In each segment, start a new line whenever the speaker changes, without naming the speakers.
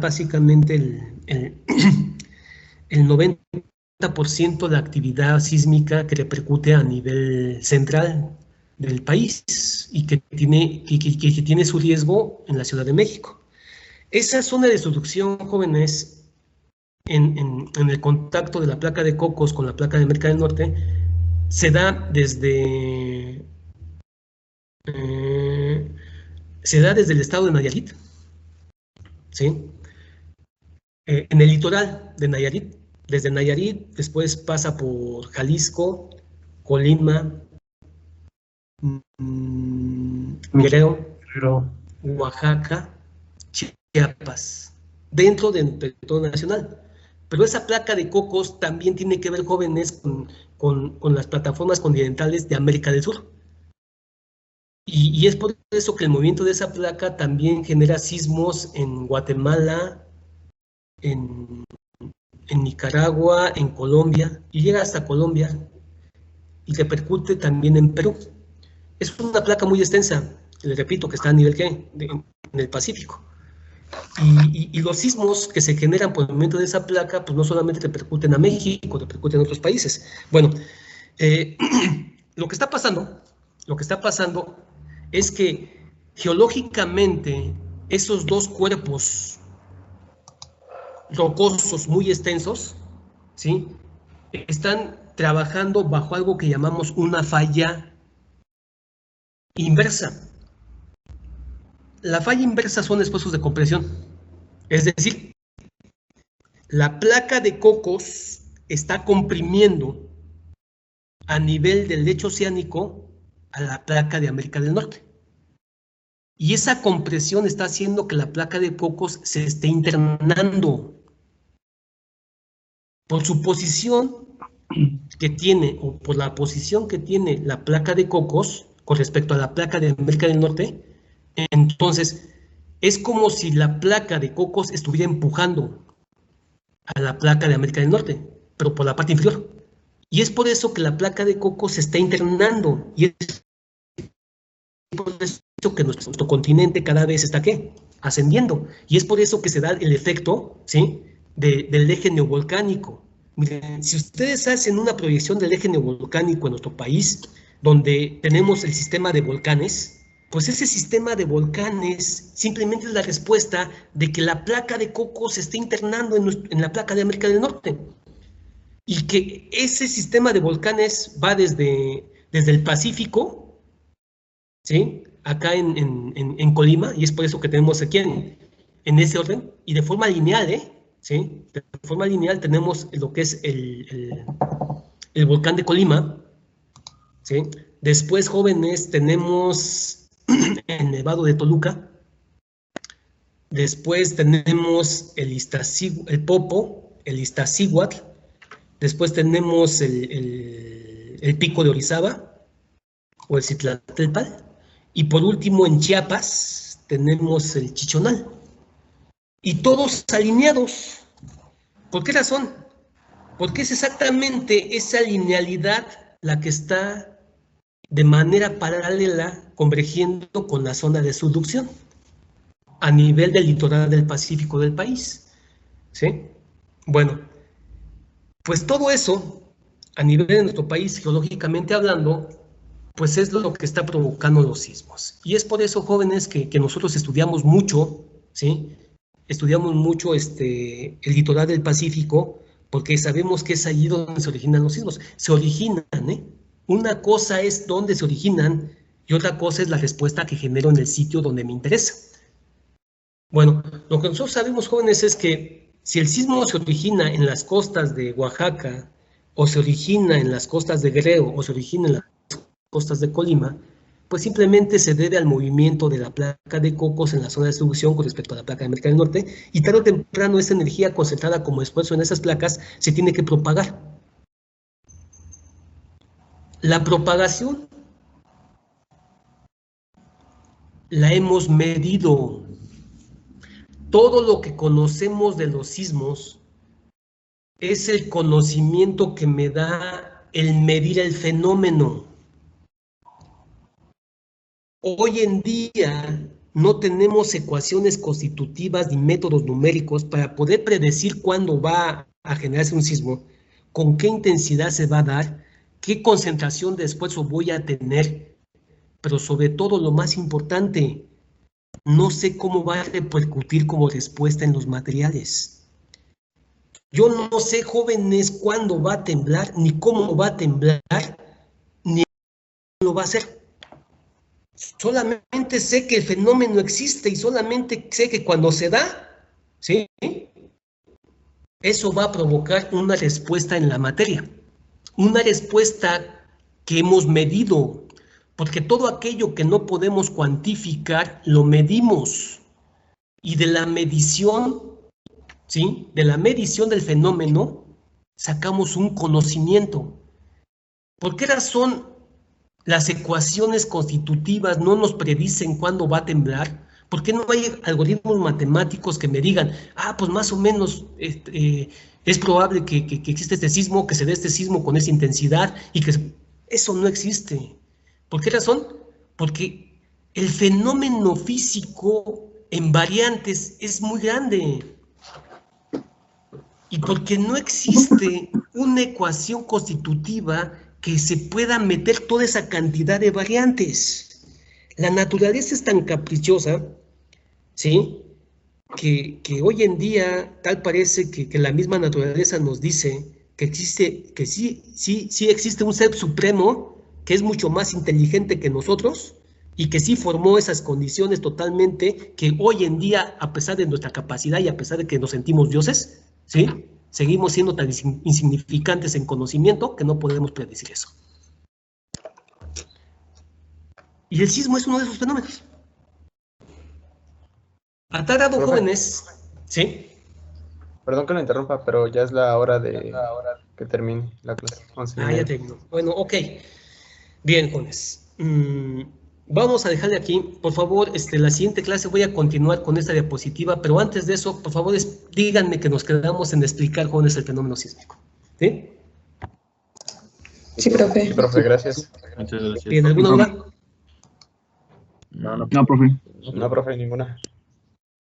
básicamente el 90% de la actividad sísmica que repercute a nivel central del país y que tiene su riesgo en la Ciudad de México. Esa zona de subducción, jóvenes, en el contacto de la placa de Cocos con la placa de América del Norte, se da desde el estado de Nayarit, ¿sí? En el litoral de Nayarit, desde Nayarit, después pasa por Jalisco, Colima, Guerrero, Oaxaca, Chiapas, dentro del territorio nacional. Pero esa placa de Cocos también tiene que ver, jóvenes, con las plataformas continentales de América del Sur. Y es por eso que el movimiento de esa placa también genera sismos en Guatemala, en Nicaragua, en Colombia, y llega hasta Colombia, y repercute también en Perú. Es una placa muy extensa, les repito, que está a nivel en el Pacífico. Y los sismos que se generan por el movimiento de esa placa, pues no solamente repercuten a México, repercuten en otros países. Bueno, lo que está pasando es que geológicamente esos dos cuerpos rocosos muy extensos, ¿sí?, están trabajando bajo algo que llamamos una falla inversa. La falla inversa son esfuerzos de compresión. Es decir, la placa de Cocos está comprimiendo a nivel del lecho oceánico a la placa de América del Norte. Y esa compresión está haciendo que la placa de Cocos se esté internando. Por su posición que tiene, o por la posición que tiene la placa de Cocos con respecto a la placa de América del Norte, entonces es como si la placa de Cocos estuviera empujando a la placa de América del Norte, pero por la parte inferior. Y es por eso que la placa de Cocos se está internando, y es por eso que nuestro continente cada vez está, ¿qué?, ascendiendo. Y es por eso que se da el efecto, ¿sí?, del eje neovolcánico. Miren, si ustedes hacen una proyección del eje neovolcánico en nuestro país, donde tenemos el sistema de volcanes, pues ese sistema de volcanes simplemente es la respuesta de que la placa de Cocos se está internando en la placa de América del Norte. Y que ese sistema de volcanes va desde el Pacífico, ¿sí?, acá en Colima, y es por eso que tenemos aquí en ese orden, y de forma lineal, ¿sí?, de forma lineal tenemos lo que es el volcán de Colima, ¿sí? Después, jóvenes, tenemos el Nevado de Toluca. Después tenemos el Popo, el Iztaccíhuatl. Después tenemos el Pico de Orizaba o el Citlaltépetl. Y por último, en Chiapas tenemos el Chichonal. Y todos alineados. ¿Por qué razón? Porque es exactamente esa linealidad la que está de manera paralela convergiendo con la zona de subducción a nivel del litoral del Pacífico del país, ¿sí? Bueno, pues todo eso, a nivel de nuestro país, geológicamente hablando, pues es lo que está provocando los sismos. Y es por eso, jóvenes, que nosotros estudiamos mucho, ¿sí? Estudiamos mucho el litoral del Pacífico, porque sabemos que es allí donde se originan los sismos. Se originan, ¿eh? Una cosa es dónde se originan y otra cosa es la respuesta que genero en el sitio donde me interesa. Bueno, lo que nosotros sabemos, jóvenes, es que si el sismo se origina en las costas de Oaxaca, o se origina en las costas de Guerrero, o se origina en las costas de Colima, pues simplemente se debe al movimiento de la placa de Cocos en la zona de distribución con respecto a la placa de América del Norte, y tarde o temprano esa energía concentrada como esfuerzo en esas placas se tiene que propagar. La propagación la hemos medido. Todo lo que conocemos de los sismos es el conocimiento que me da el medir el fenómeno. Hoy en día no tenemos ecuaciones constitutivas ni métodos numéricos para poder predecir cuándo va a generarse un sismo, con qué intensidad se va a dar, qué concentración de esfuerzo voy a tener, pero sobre todo lo más importante, no sé cómo va a repercutir como respuesta en los materiales. Yo no sé, jóvenes, cuándo va a temblar, ni cómo va a temblar, ni cómo lo va a hacer. Solamente sé que el fenómeno existe y solamente sé que cuando se da, ¿sí?, eso va a provocar una respuesta en la materia. Una respuesta que hemos medido, porque todo aquello que no podemos cuantificar, lo medimos. Y de la medición, ¿sí?, de la medición del fenómeno, sacamos un conocimiento. ¿Por qué razón las ecuaciones constitutivas no nos predicen cuándo va a temblar? ¿Por qué no hay algoritmos matemáticos que me digan, pues más o menos es probable que exista este sismo, que se dé este sismo con esa intensidad, y que eso no existe? ¿Por qué razón? Porque el fenómeno físico en variantes es muy grande. Y porque no existe una ecuación constitutiva que se pueda meter toda esa cantidad de variantes. La naturaleza es tan caprichosa, ¿sí?, que hoy en día tal parece que la misma naturaleza nos dice que existe, que sí existe un ser supremo que es mucho más inteligente que nosotros y que sí formó esas condiciones totalmente, que hoy en día, a pesar de nuestra capacidad y a pesar de que nos sentimos dioses, ¿sí?, seguimos siendo tan insignificantes en conocimiento que no podemos predecir eso. Y el sismo es uno de esos fenómenos. A tal grado, jóvenes, ¿sí?
Perdón que lo interrumpa, pero ya es la hora de que termine la clase. 11:30.
Ya terminó. Bueno, ok. Bien, jóvenes. Vamos a dejarle aquí. Por favor, la siguiente clase voy a continuar con esta diapositiva, pero antes de eso, por favor, díganme que nos quedamos en explicar, jóvenes, el fenómeno sísmico. ¿Sí?
Sí, profe.
Sí, profe, gracias.
Muchas gracias.
Bien, ¿alguna duda?
No,
No, profe.
No, profe, ninguna.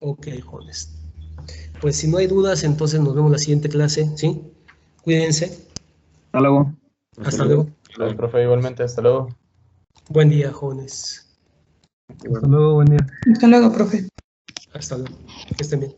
Ok, jóvenes. Pues si no hay dudas, entonces nos vemos en la siguiente clase, ¿sí? Cuídense.
Hasta luego.
Hasta luego.
Gracias, profe, igualmente. Hasta luego.
Buen día, jóvenes.
Hasta luego, buen día.
Hasta luego, profe.
Hasta luego. Que estén bien.